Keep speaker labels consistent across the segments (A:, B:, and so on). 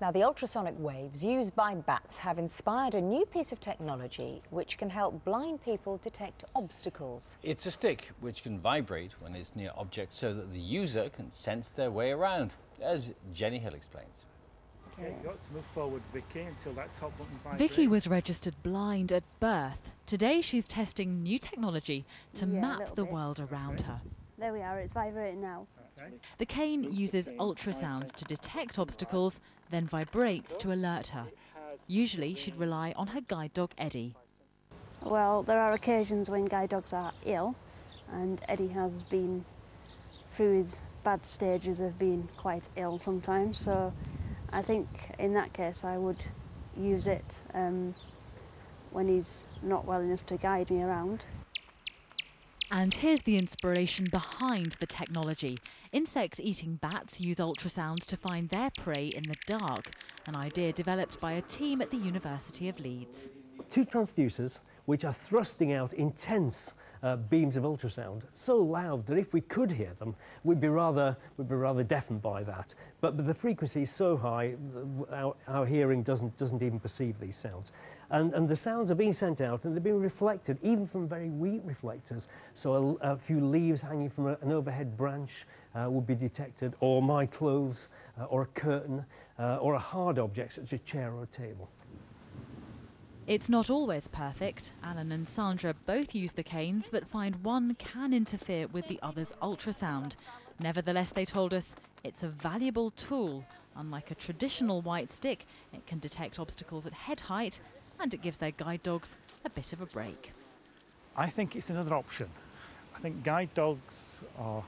A: Now, the ultrasonic waves used by bats have inspired a new piece of technology which can help blind people detect obstacles.
B: It's a stick which can vibrate when it's near objects so that the user can sense their way around, as Jenny Hill explains.
C: Okay, you've got to move forward, Vicky, until that top button vibrates.
D: Vicky was registered blind at birth. Today she's testing new technology to map the world around her.
E: There we are, it's vibrating now.
C: Okay.
D: The cane uses ultrasound to detect obstacles, then vibrates to alert her. Usually she'd rely on her guide dog Eddie.
E: Well, there are occasions when guide dogs are ill, and Eddie has been through his bad stages of being quite ill sometimes, so I think in that case I would use it when he's not well enough to guide me around.
D: And here's the inspiration behind the technology. Insect-eating bats use ultrasound to find their prey in the dark, an idea developed by a team at the University of Leeds.
F: Two transducers which are thrusting out intense beams of ultrasound, so loud that if we could hear them, we'd be rather deafened by that. But the frequency is so high, our hearing doesn't even perceive these sounds. And the sounds are being sent out and they're being reflected, even from very weak reflectors. So a few leaves hanging from an overhead branch would be detected, or my clothes, or a curtain, or a hard object such as a chair or a table.
D: It's not always perfect. Alan and Sandra both use the canes, but find one can interfere with the other's ultrasound. Nevertheless, they told us, it's a valuable tool. Unlike a traditional white stick, it can detect obstacles at head height, and it gives their guide dogs a bit of a break.
C: I think it's another option. I think guide dogs are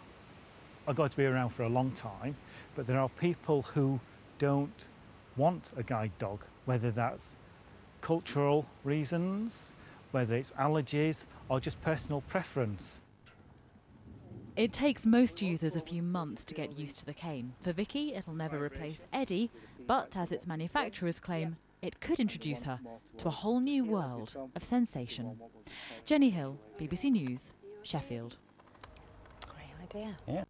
C: going to be around for a long time, but there are people who don't want a guide dog, whether that's cultural reasons, whether it's allergies or just personal preference.
D: It takes most users a few months to get used to the cane. For Vicky, it'll never replace Eddie, but as its manufacturers claim, it could introduce her to a whole new world of sensation. Jenny Hill, BBC News, Sheffield.
A: Great idea.
B: Yeah.